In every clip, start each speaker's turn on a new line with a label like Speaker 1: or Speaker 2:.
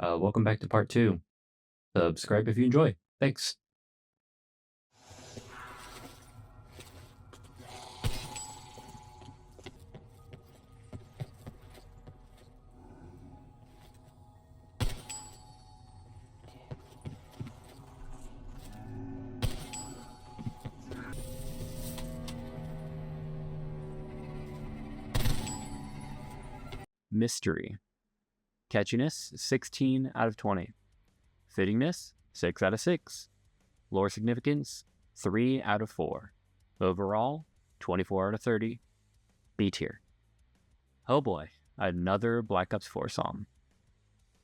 Speaker 1: Welcome back to part two. Subscribe if you enjoy. Thanks. Mystery. Catchiness, 16 out of 20. Fittingness, 6 out of 6. Lore significance, 3 out of 4. Overall, 24 out of 30. B tier. Oh boy, another Black Ops 4 song.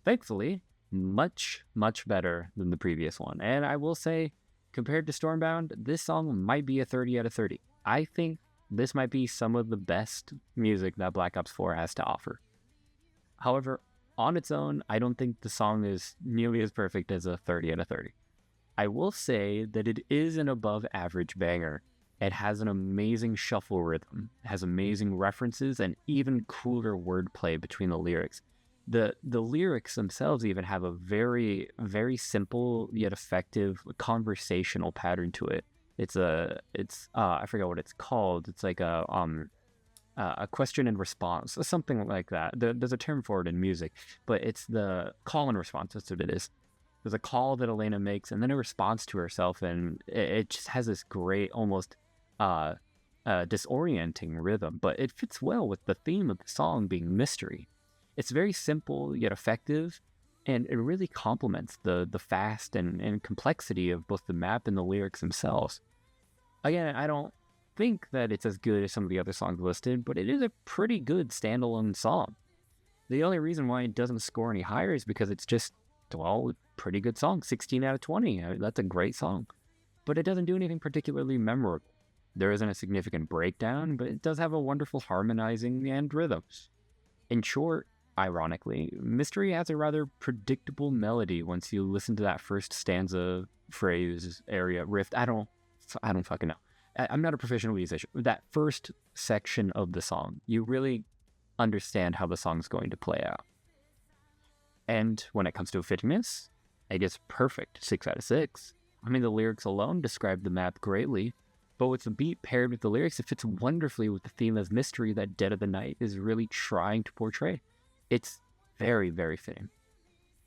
Speaker 1: Thankfully, much better than the previous one. And I will say, compared to Stormbound, this song might be a 30 out of 30. I think this might be some of the best music that Black Ops 4 has to offer. However, on its own, I don't think the song is nearly as perfect as a 30 out of 30. I will say that it is an above average banger. It has an amazing shuffle rhythm, it has amazing references, and even cooler wordplay between the lyrics. The lyrics themselves even have a very, very simple yet effective conversational pattern to it. I forget what it's called. It's like a question and response, something like that. There's a term for it in music, but it's the call and response. That's what it is. There's a call that Elena makes, and then a response to herself, and it just has this great, almost disorienting rhythm, but it fits well with the theme of the song being mystery. It's very simple yet effective, and it really complements the fast and complexity of both the map and the lyrics themselves. Again, I don't think that it's as good as some of the other songs listed, but it is a pretty good standalone song. The only reason why it doesn't score any higher is because it's just, well, pretty good song, 16 out of 20. That's a great song. But it doesn't do anything particularly memorable. There isn't a significant breakdown, but it does have a wonderful harmonizing and rhythms. In short, ironically, Mystery has a rather predictable melody once you listen to that first stanza, phrase, area, riff. I don't fucking know. I'm not a professional musician. That first section of the song, you really understand how the song's going to play out. And when it comes to fittingness, it gets perfect, 6 out of 6. I mean, the lyrics alone describe the map greatly, but with the beat paired with the lyrics, it fits wonderfully with the theme of mystery that Dead of the Night is really trying to portray. It's very, very fitting.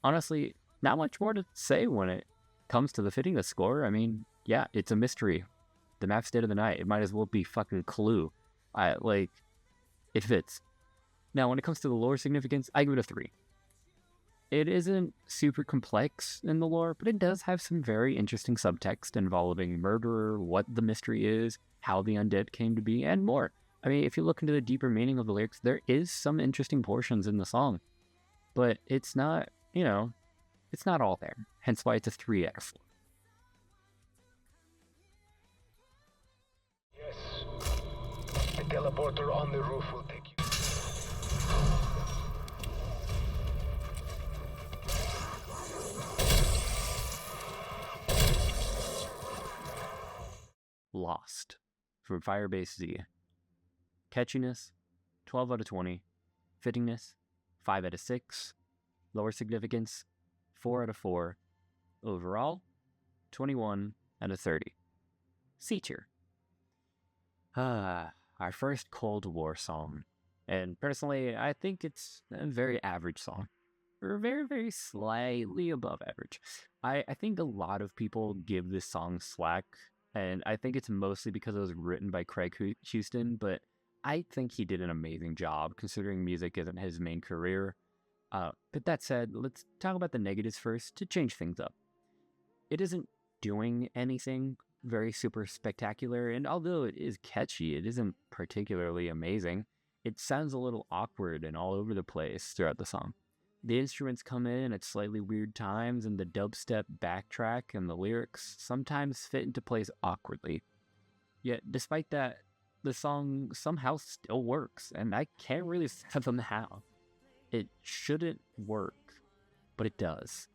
Speaker 1: Honestly, not much more to say when it comes to the fittingness score. I mean, yeah, it's a mystery. The map's Dead of the Night. It might as well be fucking Clue. It fits. Now, when it comes to the lore significance, I give it a 3. It isn't super complex in the lore, but it does have some very interesting subtext involving murderer, what the mystery is, how the undead came to be, and more. I mean, if you look into the deeper meaning of the lyrics, there is some interesting portions in the song. But it's not, it's not all there. Hence why it's a 3 out of 4.
Speaker 2: The teleporter on the roof will take you.
Speaker 1: Lost from Firebase Z. Catchiness, 12 out of 20. Fittingness, 5 out of 6. Lower significance, 4 out of 4. Overall, 21 out of 30. C tier. Our first Cold War song. And personally, I think it's a very average song. Or very, very slightly above average. I think a lot of people give this song slack, and I think it's mostly because it was written by Craig Houston, but I think he did an amazing job considering music isn't his main career. But that said, let's talk about the negatives first to change things up. It isn't doing anything very super spectacular, and although it is catchy, it isn't particularly amazing. It sounds a little awkward and all over the place throughout the song. The instruments come in at slightly weird times, and the dubstep backtrack and the lyrics sometimes fit into place awkwardly. Yet, despite that, the song somehow still works, and I can't really fathom how. It shouldn't work, but it does.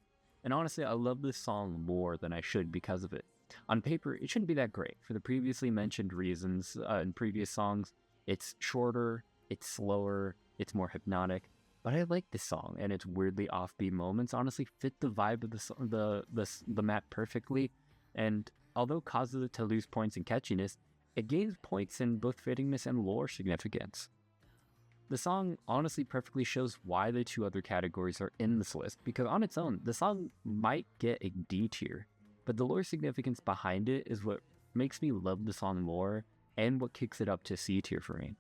Speaker 1: And honestly, I love this song more than I should because of it. On paper, it shouldn't be that great. For the previously mentioned reasons in previous songs, it's shorter, it's slower, it's more hypnotic. But I like this song, and its weirdly offbeat moments honestly fit the vibe of the map perfectly. And although it causes it to lose points in catchiness, it gains points in both fittingness and lore significance. The song honestly perfectly shows why the two other categories are in this list, because on its own, the song might get a D tier, but the lore significance behind it is what makes me love the song more and what kicks it up to C tier for me.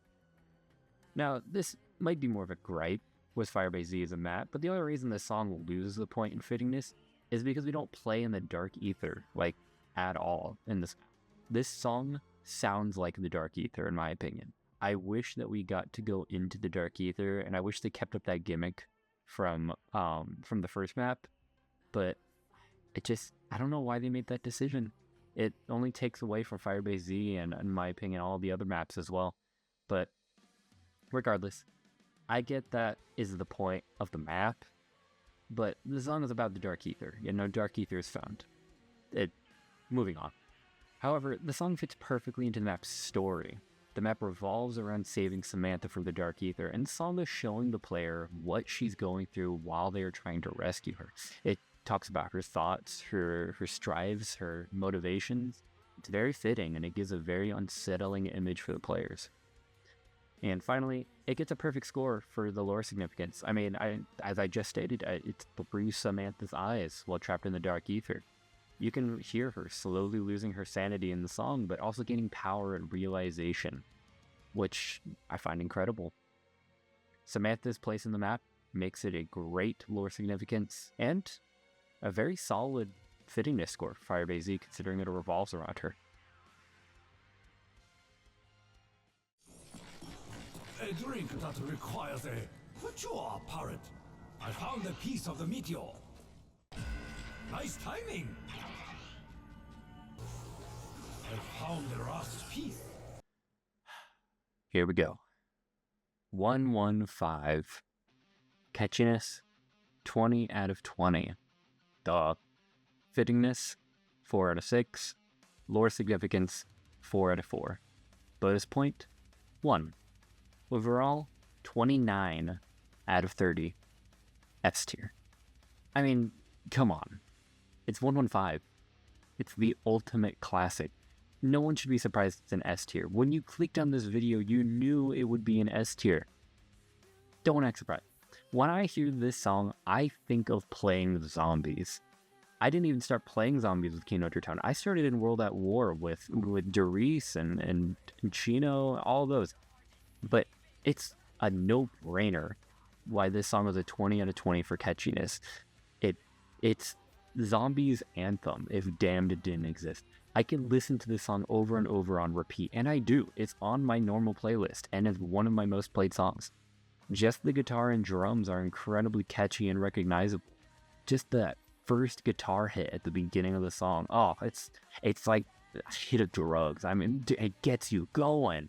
Speaker 1: Now, this might be more of a gripe with Firebase Z as a map, but the only reason this song loses a point in fittingness is because we don't play in the Dark Ether, like, at all in this map. This song sounds like the Dark Ether, in my opinion. I wish that we got to go into the Dark Ether, and I wish they kept up that gimmick from the first map, but I don't know why they made that decision. It only takes away from Firebase Z and, in my opinion, all the other maps as well. But regardless, I get that is the point of the map, but the song is about the Dark Ether. Dark Ether is found. Moving on. However, the song fits perfectly into the map's story. The map revolves around saving Samantha from the Dark Ether, and the song is showing the player what she's going through while they are trying to rescue her. It talks about her thoughts, her strives, her motivations. It's very fitting, and it gives a very unsettling image for the players. And finally, it gets a perfect score for the lore significance. I mean, as I just stated, it's through Samantha's eyes while trapped in the Dark Ether. You can hear her slowly losing her sanity in the song, but also gaining power and realization, which I find incredible. Samantha's place in the map makes it a great lore significance and a very solid fittingness score for Firebase Z, considering it revolves around her.
Speaker 3: A drink that requires a mature parrot. I found a piece of the meteor. Nice timing. I found the last piece.
Speaker 1: Here we go. 115. Catchiness, 20 out of 20. Duh. Fittingness, 4 out of 6. Lore significance, 4 out of 4. Bonus point, 1. Overall, 29 out of 30. S tier. I mean, come on. It's 115. It's the ultimate classic. No one should be surprised it's an S tier. When you clicked on this video, you knew it would be an S tier. Don't act surprised. When I hear this song, I think of playing zombies. I didn't even start playing zombies with Kino Toten. I started in World at War with Doris and Kino, all those. But it's a no-brainer why this song was a 20 out of 20 for catchiness. It's Zombies' anthem, if damned it didn't exist. I can listen to this song over and over on repeat, and I do. It's on my normal playlist, and it's one of my most played songs. Just the guitar and drums are incredibly catchy and recognizable. Just that first guitar hit at the beginning of the song, it's like a hit of drugs. I mean, it gets you going.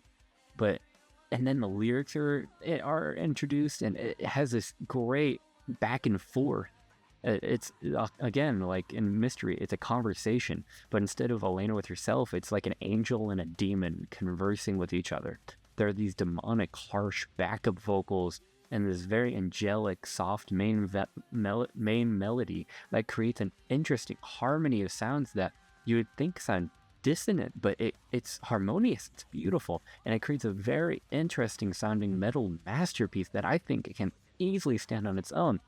Speaker 1: And then the lyrics are introduced, and it has this great back and forth. It's, again, like in Mystery, it's a conversation, but instead of Elena with herself, it's like an angel and a demon conversing with each other. There are these demonic, harsh backup vocals and this very angelic, soft main melody that creates an interesting harmony of sounds that you would think sound dissonant, but it's harmonious, it's beautiful, and it creates a very interesting sounding metal masterpiece that I think it can easily stand on its own.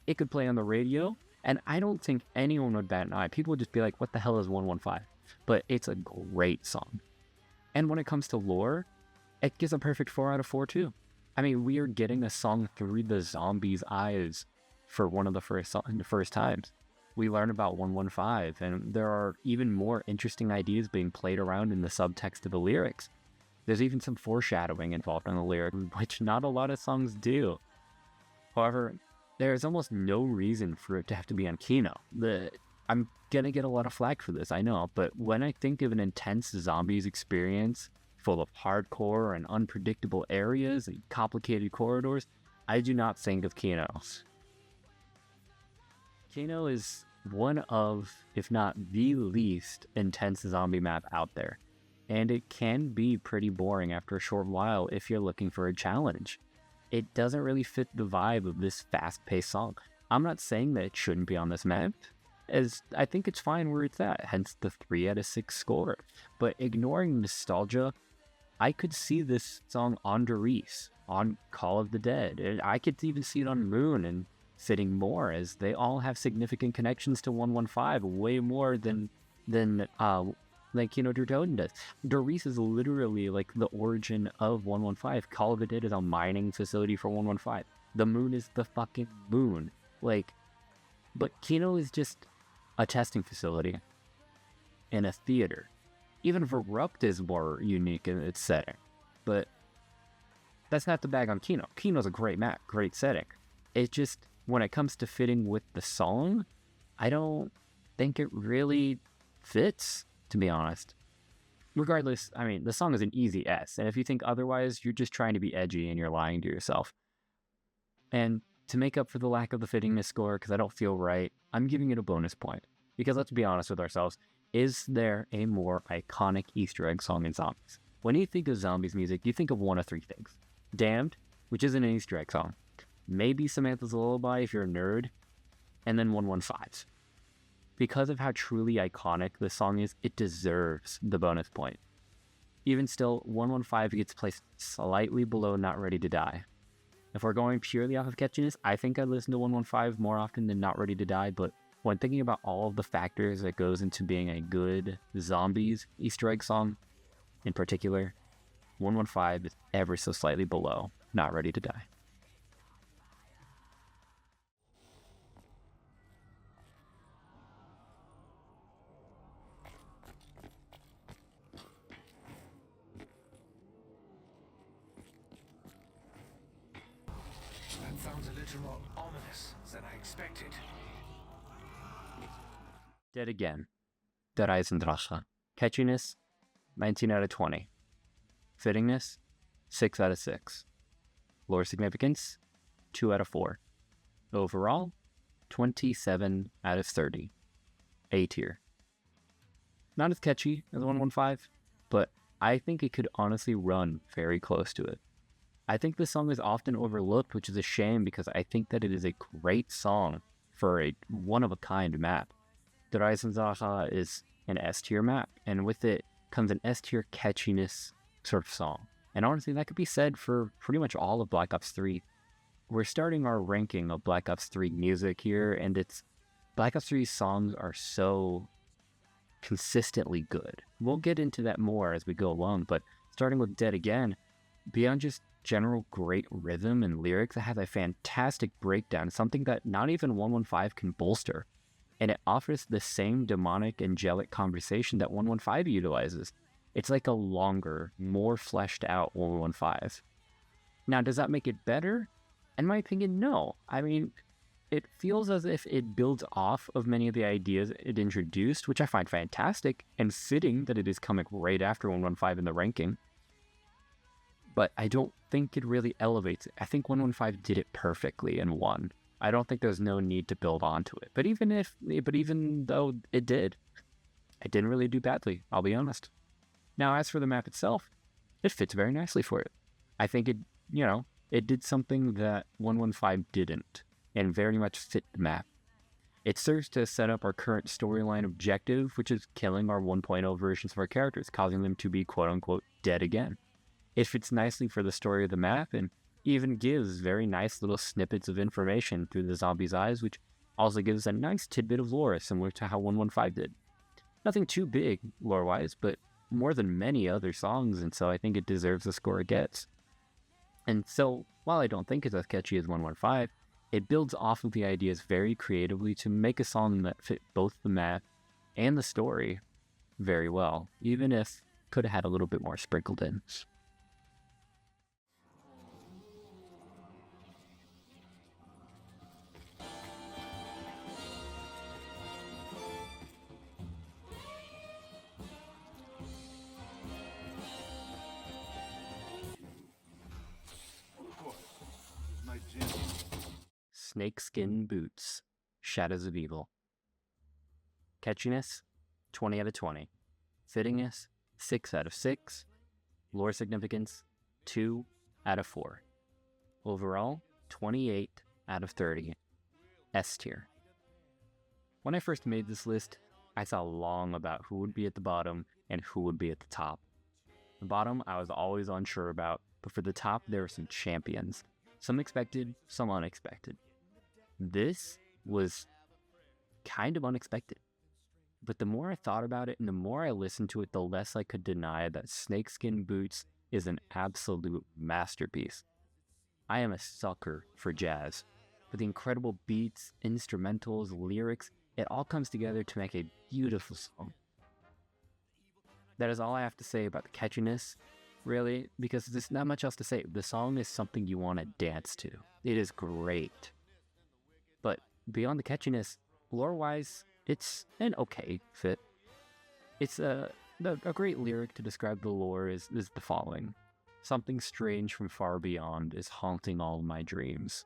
Speaker 1: It could play on the radio, and I don't think anyone would bat an eye. People would just be like, what the hell is 115? But it's a great song. And when it comes to lore, it gets a perfect 4 out of 4 too. I mean, we are getting a song through the zombies' eyes for one of the first times. We learn about 115, and there are even more interesting ideas being played around in the subtext of the lyrics. There's even some foreshadowing involved in the lyric, which not a lot of songs do. However, there is almost no reason for it to have to be on Kino. I'm gonna get a lot of flack for this, I know, but when I think of an intense zombies experience full of hardcore and unpredictable areas and complicated corridors, I do not think of Kino. Kino is one of, if not the least intense zombie map out there, and it can be pretty boring after a short while if you're looking for a challenge. it doesn't really fit the vibe of this fast-paced song. I'm not saying that it shouldn't be on this map, as I think it's fine where it's at, hence the 3 out of 6 score. But ignoring nostalgia, I could see this song on Doris, on Call of the Dead, and I could even see it on Moon and fitting more, as they all have significant connections to 115, way more than Kino toten does. Doris is literally like the origin of 115. Call of the Dead is a mining facility for 115. The moon is the fucking moon. Like, but Kino is just a testing facility and a theater. Even Verupt is more unique in its setting. But that's not the bag on Kino. Kino's a great map, great setting. It's just, when it comes to fitting with the song, I don't think it really fits, to be honest. Regardless, I mean, the song is an easy S, and if you think otherwise, you're just trying to be edgy and you're lying to yourself. And to make up for the lack of the fittingness score, because I don't feel right, I'm giving it a bonus point. Because let's be honest with ourselves, is there a more iconic Easter egg song in Zombies? When you think of Zombies music, you think of one of 3 things. Damned, which isn't an Easter egg song. Maybe Samantha's Lullaby if you're a nerd, and then 115's. Because of how truly iconic this song is, it deserves the bonus point. Even still, 115 gets placed slightly below Not Ready to Die. If we're going purely off of catchiness, I think I listen to 115 more often than Not Ready to Die, but when thinking about all of the factors that goes into being a good Zombies Easter egg song, in particular, 115 is ever so slightly below Not Ready to Die.
Speaker 2: That sounds a little more ominous than I expected.
Speaker 1: Dead Again, Der Eisendrache. Catchiness, 19 out of 20. Fittingness, 6 out of 6. Lore significance, 2 out of 4. Overall, 27 out of 30. A tier. Not as catchy as 115, but I think it could honestly run very close to it. I think this song is often overlooked, which is a shame because I think that it is a great song for a one-of-a-kind map. Der Eisendrache is an S-tier map, and with it comes an S-tier catchiness sort of song. And honestly, that could be said for pretty much all of Black Ops 3. We're starting our ranking of Black Ops 3 music here, and Black Ops 3's songs are so consistently good. We'll get into that more as we go along, but starting with Dead Again, beyond just general great rhythm and lyrics, it has a fantastic breakdown, something that not even 115 can bolster. And it offers the same demonic, angelic conversation that 115 utilizes. It's like a longer, more fleshed out 115. Now, does that make it better? In my opinion, no. I mean, it feels as if it builds off of many of the ideas it introduced, which I find fantastic and fitting that it is coming right after 115 in the ranking. But I don't think it really elevates it. I think 115 did it perfectly and won. I don't think there's no need to build onto it. But even though it did, it didn't really do badly, I'll be honest. Now, as for the map itself, it fits very nicely for it. I think it did something that 115 didn't, and very much fit the map. It serves to set up our current storyline objective, which is killing our 1.0 versions of our characters, causing them to be quote-unquote dead again. It fits nicely for the story of the map, and even gives very nice little snippets of information through the zombie's eyes, which also gives a nice tidbit of lore similar to how 115 did. Nothing too big lore-wise, but more than many other songs, and so I think it deserves the score it gets. And so, while I don't think it's as catchy as 115, it builds off of the ideas very creatively to make a song that fit both the map and the story very well, even if could have had a little bit more sprinkled in. Snakeskin Boots, Shadows of Evil. Catchiness, 20 out of 20. Fittingness, 6 out of 6. Lore significance, 2 out of 4. Overall, 28 out of 30. S tier. When I first made this list, I thought long about who would be at the bottom and who would be at the top. The bottom I was always unsure about, but for the top there were some champions. Some expected, some unexpected. This was kind of unexpected. But the more I thought about it and the more I listened to it, the less I could deny that Snakeskin Boots is an absolute masterpiece. I am a sucker for jazz. With the incredible beats, instrumentals, lyrics, it all comes together to make a beautiful song. That is all I have to say about the catchiness, really, because there's not much else to say. The song is something you want to dance to. It is great. But beyond the catchiness, lore-wise, it's an okay fit. It's a great lyric to describe the lore is the following. Something strange from far beyond is haunting all my dreams.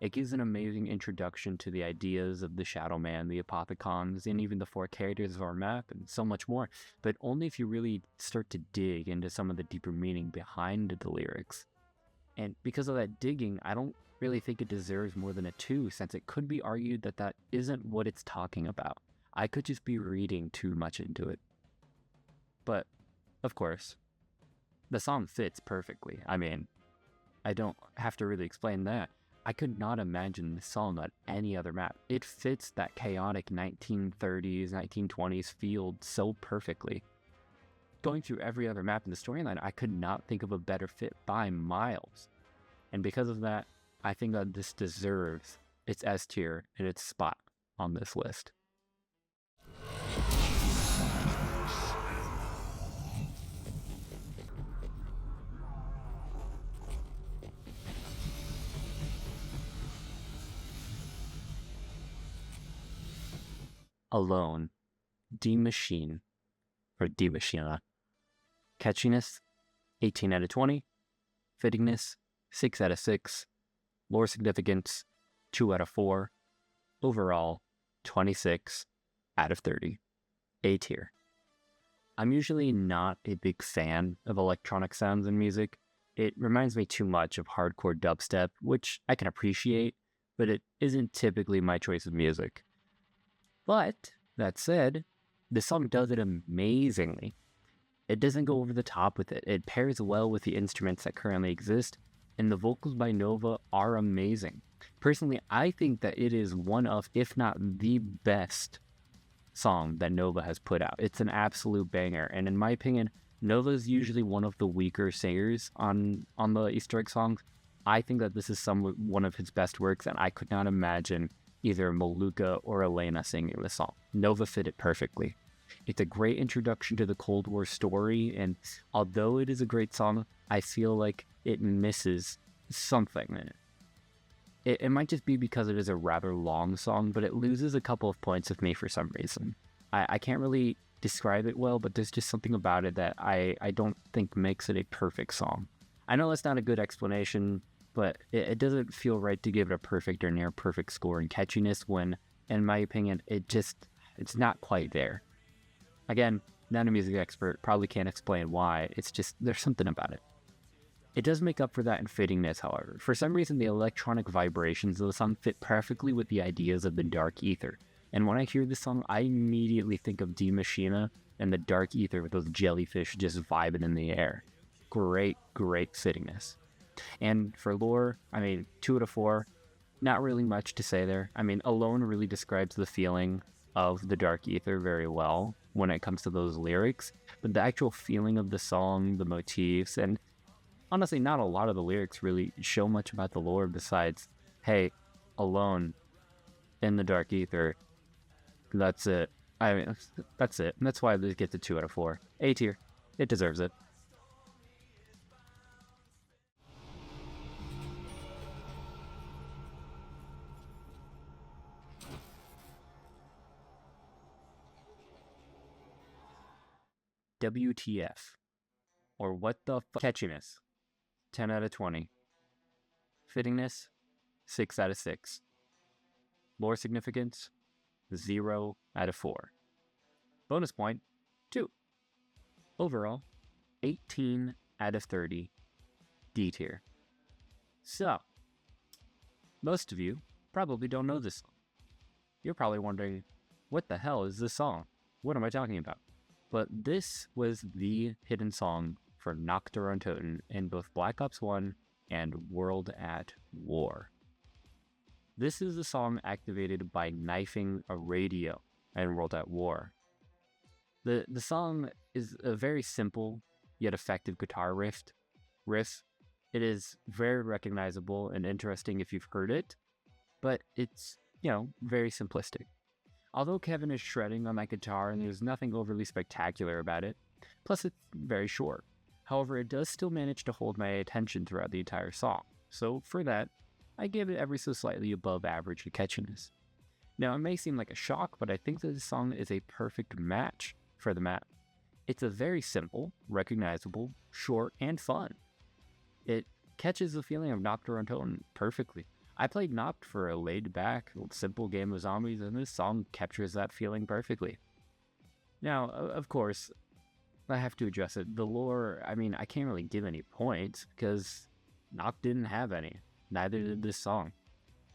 Speaker 1: It gives an amazing introduction to the ideas of the Shadow Man, the Apothecons, and even the 4 characters of our map, and so much more, but only if you really start to dig into some of the deeper meaning behind the lyrics. And because of that digging, I don't really think it deserves more than a 2, since it could be argued that that isn't what it's talking about. I could just be reading too much into it. But, of course, the song fits perfectly. I mean, I don't have to really explain that. I could not imagine this song on any other map. It fits that chaotic 1930s, 1920s field so perfectly. Going through every other map in the storyline, I could not think of a better fit by miles. And because of that, I think that this deserves its S tier and its spot on this list. Alone, Maschine, or Maschine. Catchiness, 18 out of 20. Fittingness, 6 out of 6. Lore significance, 2 out of 4. Overall, 26 out of 30. A tier. I'm usually not a big fan of electronic sounds in music. It reminds me too much of hardcore dubstep, which I can appreciate, but it isn't typically my choice of music. But, that said, the song does it amazingly. It doesn't go over the top with it. It pairs well with the instruments that currently exist, and the vocals by Nova are amazing. Personally, I think that it is one of, if not the best song that Nova has put out. It's an absolute banger, and in my opinion, Nova is usually one of the weaker singers on the Easter egg songs. I think that this is one of his best works, and I could not imagine either Maluka or Elena singing this song. Nova fit it perfectly. It's a great introduction to the Cold War story, and although it is a great song, I feel like it misses something. It might just be because it is a rather long song, but it loses a couple of points with me for some reason. I can't really describe it well, but there's just something about it that I don't think makes it a perfect song. I know that's not a good explanation, but it doesn't feel right to give it a perfect or near perfect score in catchiness when, in my opinion, it's not quite there. Again, not a music expert, probably can't explain why, it's just, there's something about it. It does make up for that in fittingness, however. For some reason, the electronic vibrations of the song fit perfectly with the ideas of the Dark Ether. And when I hear this song, I immediately think of Maschine and the Dark Ether with those jellyfish just vibing in the air. Great, great fittingness. And for lore, 2 out of 4, not really much to say there. Alone really describes the feeling of the Dark Ether very well when it comes to those lyrics, but the actual feeling of the song, the motifs, and honestly, not a lot of the lyrics really show much about the lore besides, hey, alone in the Dark Ether. That's it. That's it. And that's why this gets a 2 out of 4. A tier. It deserves it. WTF, or what the fuck. Catchiness, 10 out of 20. Fittingness, 6 out of 6. Lore significance, 0 out of 4. Bonus point, 2. Overall, 18 out of 30. D tier. So, most of you probably don't know this song. You're probably wondering, what the hell is this song? What am I talking about? But this was the hidden song for Nacht or Untoten in both Black Ops 1 and World at War. This is the song activated by knifing a radio in World at War. The song is a very simple yet effective guitar riff. It is very recognizable and interesting if you've heard it, but it's, very simplistic. Although Kevin is shredding on that guitar and there's nothing overly spectacular about it, plus it's very short. However, it does still manage to hold my attention throughout the entire song, so for that, I give it ever so slightly above average catchiness. Now, it may seem like a shock, but I think that this song is a perfect match for the map. It's a very simple, recognizable, short, and fun. It catches the feeling of Nacht or Untoten perfectly. I played Nacht for a laid-back, simple game of zombies, and this song captures that feeling perfectly. Now, of course, I have to address it. The lore, I can't really give any points, because Nacht didn't have any. Neither did this song.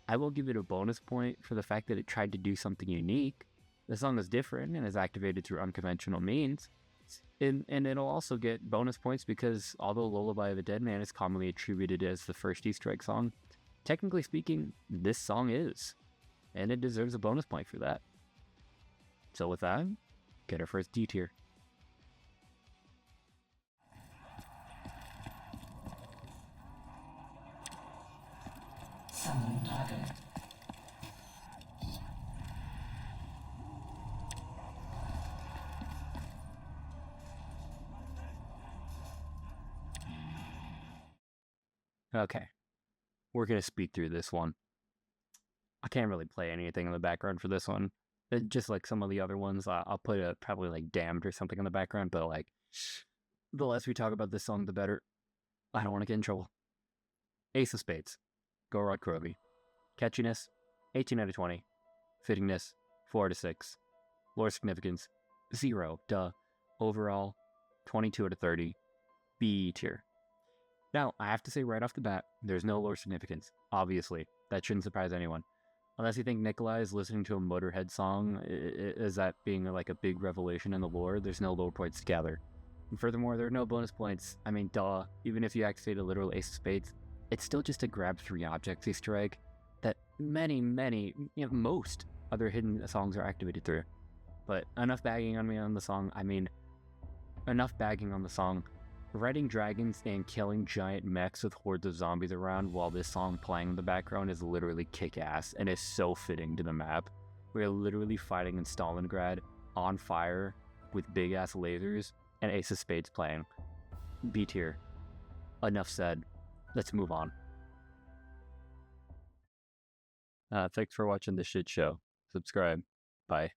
Speaker 1: I will give it a bonus point for the fact that it tried to do something unique. The song is different and is activated through unconventional means. And it'll also get bonus points because although Lullaby of the Dead Man is commonly attributed as the first Easter egg song, technically speaking, this song is. And it deserves a bonus point for that. So with that, get our first D tier. Okay, we're going to speed through this one. I can't really play anything in the background for this one. Just like some of the other ones, I'll put probably like Damned or something in the background, but like, the less we talk about this song, the better. I don't want to get in trouble. Ace of Spades, Gorod Krovi. Catchiness, 18 out of 20. Fittingness, 4 out of 6. Lore significance, 0, duh. Overall, 22 out of 30. B tier. Now, I have to say right off the bat, there's no lore significance. Obviously, that shouldn't surprise anyone. Unless you think Nikolai is listening to a Motorhead song, is that being like a big revelation in the lore, there's no lore points to gather. And furthermore, there are no bonus points. Duh. Even if you activate a literal Ace of Spades, it's still just a grab 3 objects Easter egg that most other hidden songs are activated through. But enough bagging on me on the song. Enough bagging on the song. Riding dragons and killing giant mechs with hordes of zombies around while this song playing in the background is literally kick-ass and is so fitting to the map. We're literally fighting in Stalingrad on fire with big-ass lasers and Ace of Spades playing. B tier. Enough said. Let's move on. Thanks for watching this shit show. Subscribe. Bye.